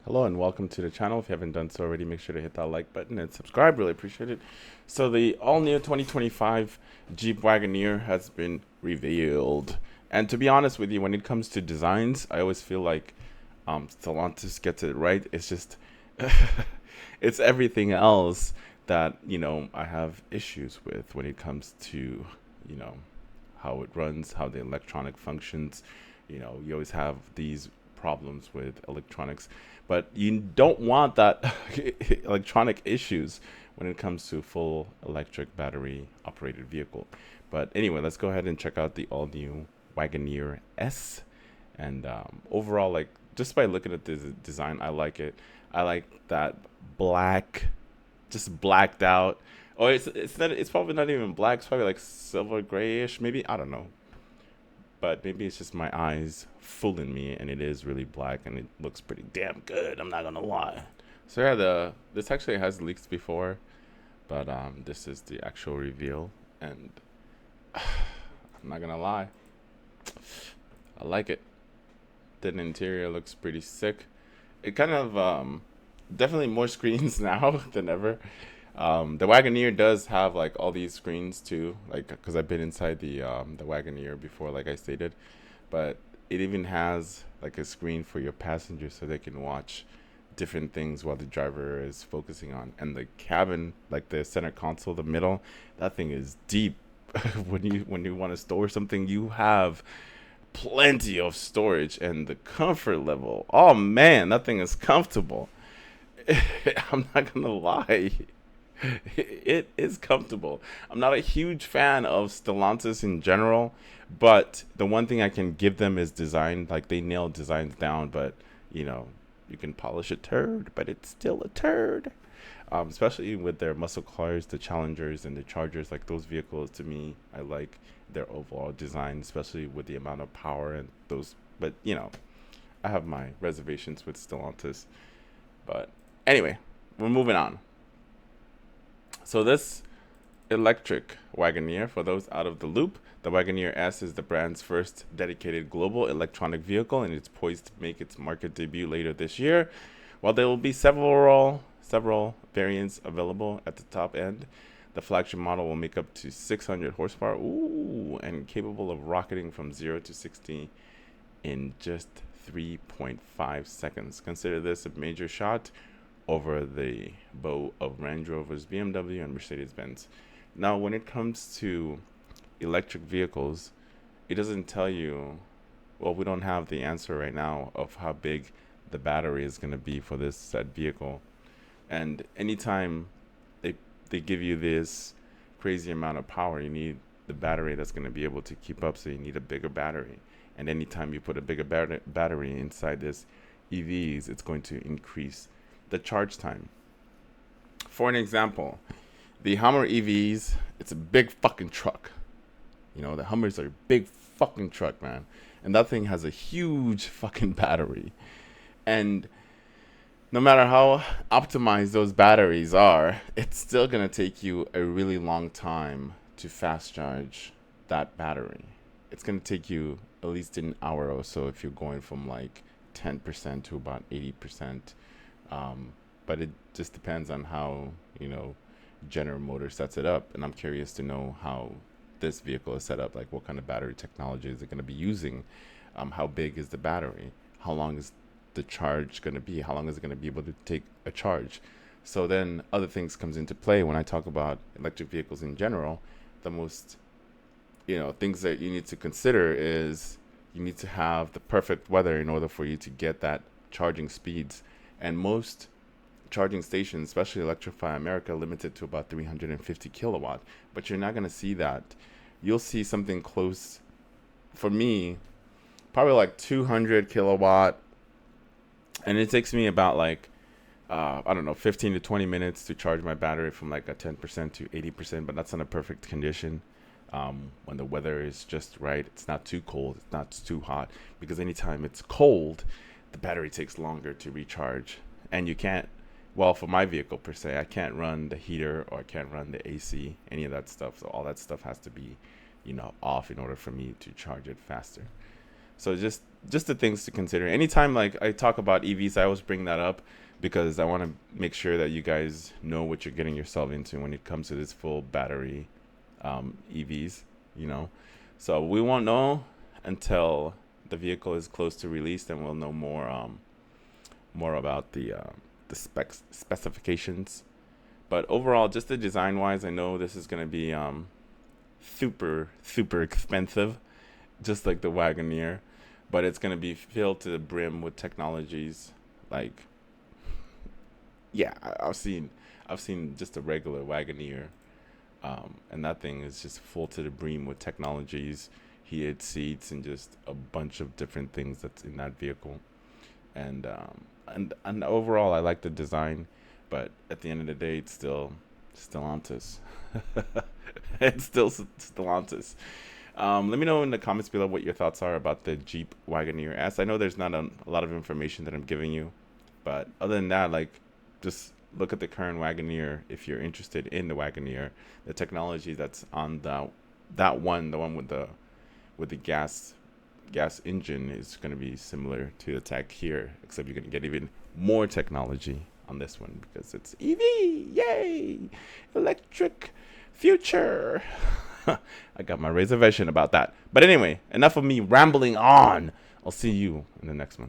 Hello and welcome to the channel. If you haven't done so already, make sure to hit that like button and subscribe. Really appreciate it. So the all-new 2025 Jeep Wagoneer has been revealed. And to be honest with you, when it comes to designs, I always feel like Stellantis gets it right. It's just it's everything else that, I have issues with when it comes to, you know, how it runs, how the electronic functions. You always have these problems with electronics, but you don't want that electronic issues when it comes to full electric battery operated vehicle. But anyway, let's go ahead and check out the all new Wagoneer S. And overall, like just by looking at the design, I like it. I like that black, just blacked out. Oh, it's probably not even black. It's probably like silver grayish, maybe. I don't know, but maybe it's just my eyes fooling me, and it is really black, and it looks pretty damn good. I'm not gonna lie. So yeah, the this actually has leaks before, but this is the actual reveal, and I'm not gonna lie, I like it. The interior looks pretty sick. It kind of definitely more screens now than ever. The Wagoneer does have like all these screens too, like because I've been inside the Wagoneer before, like I stated, but it even has like a screen for your passengers so they can watch different things while the driver is focusing on. And the cabin, like the center console, the middle, that thing is deep. When you want to store something, you have plenty of storage, and the comfort level. Oh man, that thing is comfortable. I'm not gonna lie. It is comfortable. I'm not a huge fan of Stellantis in general, but the one thing I can give them is design. Like they nail designs down, but you know, you can polish a turd, but it's still a turd. Especially with their muscle cars, the Challengers and the Chargers, like those vehicles to me, I like their overall design, especially with the amount of power and those. But I have my reservations with Stellantis. But anyway, we're moving on. So this electric Wagoneer, for those out of the loop, the Wagoneer S is the brand's first dedicated global electronic vehicle, and it's poised to make its market debut later this year. While there will be several variants available at the top end, the flagship model will make up to 600 horsepower, and capable of rocketing from 0 to 60 in just 3.5 seconds. Consider this a major shot over the bow of Range Rovers, BMW, and Mercedes Benz. Now, when it comes to electric vehicles, it doesn't tell you, well, we don't have the answer right now of how big the battery is going to be for this said vehicle. And anytime they, they give you this crazy amount of power, you need the battery that's going to be able to keep up, so you need a bigger battery. And anytime you put a bigger battery inside this EVs, it's going to increase the charge time. For an example, the Hummer EVs, it's a big fucking truck. The Hummers are a big fucking truck, man. And that thing has a huge fucking battery. And no matter how optimized those batteries are, it's still going to take you a really long time to fast charge that battery. It's going to take you at least an hour or so if you're going from like 10% to about 80%. But it just depends on how, General Motors sets it up. And I'm curious to know how this vehicle is set up. Like, what kind of battery technology is it going to be using? How big is the battery? How long is the charge going to be? How long is it going to be able to take a charge? So then other things comes into play when I talk about electric vehicles in general. The most, things that you need to consider is you need to have the perfect weather in order for you to get that charging speeds. And most charging stations, especially Electrify America, limited to about 350 kilowatt. But you're not going to see that. You'll see something close, for me, probably like 200 kilowatt. And it takes me about like, I don't know, 15 to 20 minutes to charge my battery from like a 10% to 80%. But that's in a perfect condition. When the weather is just right, it's not too cold, it's not too hot. Because anytime it's cold, the battery takes longer to recharge. And you can't, well, for my vehicle per se, I can't run the heater or I can't run the AC, any of that stuff. So all that stuff has to be, off in order for me to charge it faster. So just the things to consider. Anytime like I talk about EVs, I always bring that up because I want to make sure that you guys know what you're getting yourself into when it comes to this full battery EVs. You know, so we won't know until the vehicle is close to release. Then we'll know more about the specifications. But overall, just the design wise, I know this is gonna be super expensive, just like the Wagoneer, but it's gonna be filled to the brim with technologies like, yeah, I've seen just a regular Wagoneer, and that thing is just full to the brim with technologies, heated seats, and just a bunch of different things that's in that vehicle. And overall, I like the design, but at the end of the day, it's still Stellantis. It's still Stellantis. Let me know in the comments below what your thoughts are about the Jeep Wagoneer S. I know there's not a lot of information that I'm giving you, but other than that, like, just look at the current Wagoneer if you're interested in the Wagoneer. The technology that's on the one with the gas engine is going to be similar to the tech here, except you're going to get even more technology on this one because it's EV. Yay! Electric future. I got my reservation about that. But anyway, enough of me rambling on. I'll see you in the next one.